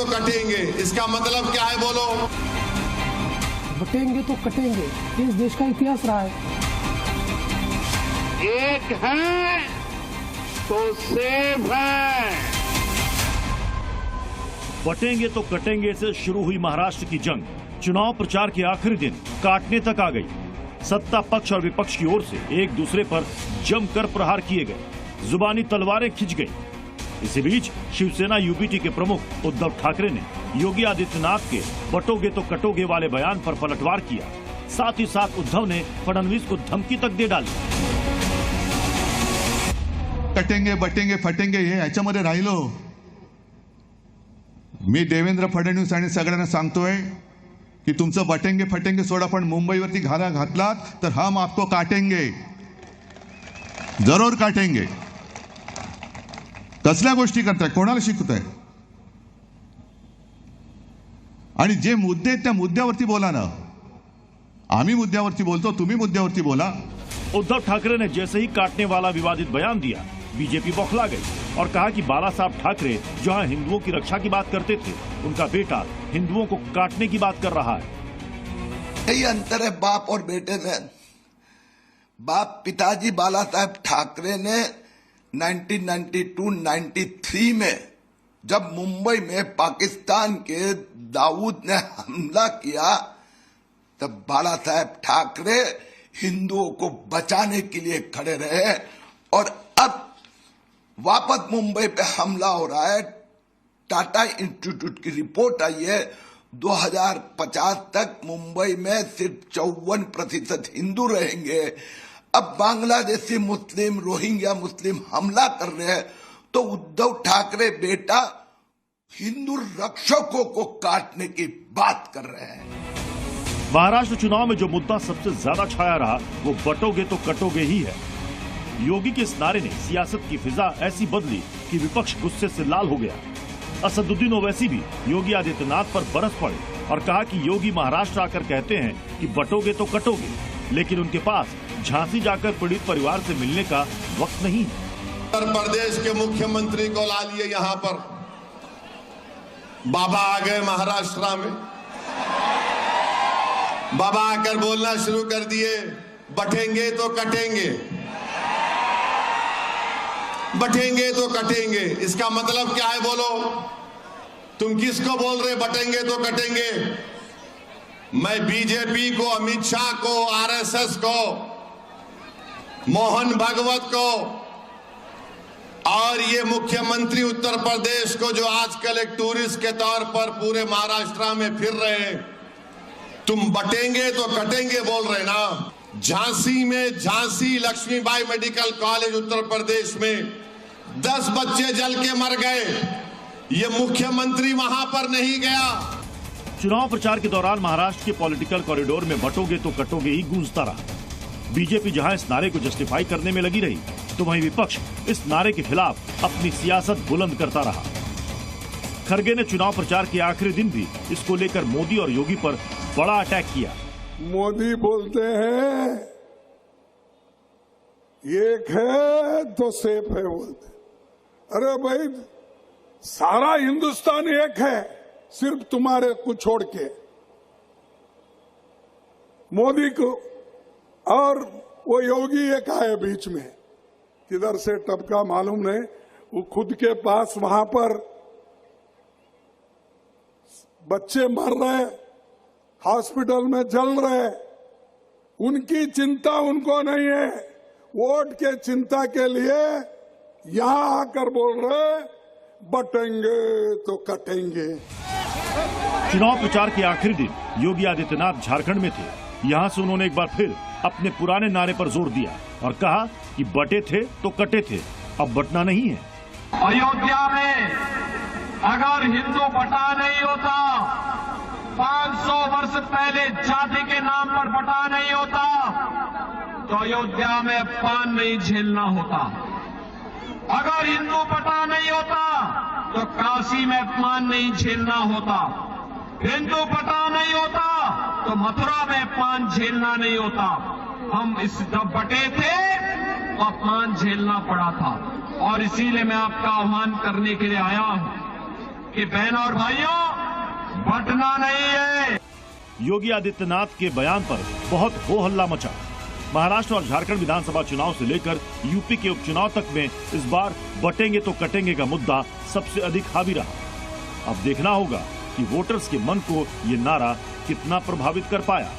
तो कटेंगे, इसका मतलब क्या है बोलो? बटेंगे तो कटेंगे, ये इस देश का इतिहास रहा है। एक है तो सेफ है। बटेंगे तो कटेंगे से शुरू हुई महाराष्ट्र की जंग चुनाव प्रचार के आखिरी दिन काटने तक आ गई। सत्ता पक्ष और विपक्ष की ओर से एक दूसरे पर जमकर प्रहार किए गए, जुबानी तलवारें खिंच गई। इसी बीच शिवसेना यूबीटी के प्रमुख उद्धव ठाकरे ने योगी आदित्यनाथ के बटोगे तो कटोगे वाले बयान पर पलटवार किया। साथ ही साथ उद्धव ने फडणवीस को धमकी तक दे डाली। कटेंगे बटेंगे फटेंगे हे याच्यामध्ये राहिलो। मी देवेंद्र फडणवीस आणि सगळ्यांना सांगतोय की तुमचं बटेंगे फटेंगे सोडा, पण मुंबईवरती घाला घातलात तर हम आपको काटेंगे, जरूर काटेंगे। कसल्या गोष्टी करताय, कोणाला शिकवताय? आणि जे मुद्दे आहेत त्या मुद्द्यावरती बोला ना। आम्ही मुद्द्यावरती बोलतो, तुम्ही मुद्द्यावरती बोला। उद्धव ठाकरे ने जैसे ही काटने वाला विवादित बयान दिया, बीजेपी बौखला गई और कहा कि बाला साहब ठाकरे जहां हिंदुओं की रक्षा की बात करते थे, उनका बेटा हिंदुओं को काटने की बात कर रहा है। यही अंतर है बाप और बेटे में। बाप पिताजी बाला साहब ठाकरे ने 1992-93 में जब मुंबई में पाकिस्तान के दाऊद ने हमला किया, तब बाला साहब ठाकरे हिंदुओं को बचाने के लिए खड़े रहे। और अब वापस मुंबई पे हमला हो रहा है। टाटा इंस्टीट्यूट की रिपोर्ट आई है 2050 तक मुंबई में सिर्फ 54% हिंदू रहेंगे। अब बांग्लादेशी मुस्लिम, रोहिंग्या मुस्लिम हमला कर रहे हैं, तो उद्धव ठाकरे बेटा हिंदू रक्षकों को काटने की बात कर रहे हैं। महाराष्ट्र चुनाव में जो मुद्दा सबसे ज्यादा छाया रहा वो बटोगे तो कटोगे ही है। योगी के इस नारे ने सियासत की फिजा ऐसी बदली कि विपक्ष गुस्से से लाल हो गया। असदुद्दीन ओवैसी भी योगी आदित्यनाथ पर बरस पड़े और कहा कि योगी महाराष्ट्र आकर कहते हैं कि बटोगे तो कटोगे, लेकिन उनके पास झांसी जाकर पीड़ित परिवार से मिलने का वक्त नहीं। उत्तर प्रदेश के मुख्यमंत्री को ला लिए यहां पर, बाबा आ गए महाराष्ट्र में। बाबा आकर बोलना शुरू कर दिए, बटेंगे तो कटेंगे, बटेंगे तो कटेंगे। इसका मतलब क्या है बोलो? तुम किसको बोल रहे बटेंगे तो कटेंगे? मैं बीजेपी को, अमित शाह को, आरएसएस को, मोहन भागवत को और ये मुख्यमंत्री उत्तर प्रदेश को जो आजकल एक टूरिस्ट के तौर पर पूरे महाराष्ट्र में फिर रहे हैं, तुम बटेंगे तो कटेंगे बोल रहे ना। झांसी में, झांसी लक्ष्मीबाई मेडिकल कॉलेज उत्तर प्रदेश में 10 बच्चे जल के मर गए, ये मुख्यमंत्री वहां पर नहीं गया। चुनाव प्रचार के दौरान महाराष्ट्र के पॉलिटिकल कॉरिडोर में बटोगे तो कटोगे ही गूंजता रहा। बीजेपी जहां इस नारे को जस्टिफाई करने में लगी रही, तो वहीं विपक्ष इस नारे के खिलाफ अपनी सियासत बुलंद करता रहा। खरगे ने चुनाव प्रचार के आखिरी दिन भी इसको लेकर मोदी और योगी पर बड़ा अटैक किया। मोदी बोलते हैं एक है तो सेफ है बोलते। अरे भाई, सारा हिंदुस्तान एक है, सिर्फ तुम्हारे को छोड़ के। मोदी को और वो योगी एक आए बीच में, किधर से टपका मालूम नहीं। वो खुद के पास वहां पर बच्चे मर रहे, हॉस्पिटल में जल रहे, उनकी चिंता उनको नहीं है। वोट के चिंता के लिए यहां आकर बोल रहे बटेंगे तो कटेंगे। चुनाव प्रचार के आखिरी दिन योगी आदित्यनाथ झारखंड में थे। यहां से उन्होंने एक बार फिर अपने पुराने नारे पर जोर दिया और कहा कि बटे थे तो कटे थे, अब बटना नहीं है। अयोध्या में अगर हिंदू बटा नहीं होता, 500 वर्ष पहले जाति के नाम पर बटा नहीं होता, तो अयोध्या में पान नहीं झेलना होता। अगर हिंदू बटा नहीं होता तो काशी में पान नहीं झेलना होता। हिंदू बटा नहीं होता तो मथुरा में पान झेलना नहीं होता। हम इस जब बटे थे तो पान झेलना पड़ा था, और इसीलिए मैं आपका आह्वान करने के लिए आया हूं कि बहनों और भाइयों, बंटना नहीं है। योगी आदित्यनाथ के बयान पर बहुत हो हल्ला मचा। महाराष्ट्र और झारखंड विधानसभा चुनाव से लेकर यूपी के उपचुनाव तक में इस बार बटेंगे तो कटेंगे का मुद्दा सबसे अधिक हावी रहा। अब देखना होगा कि वोटर्स के मन को ये नारा कितना प्रभावित कर पाया।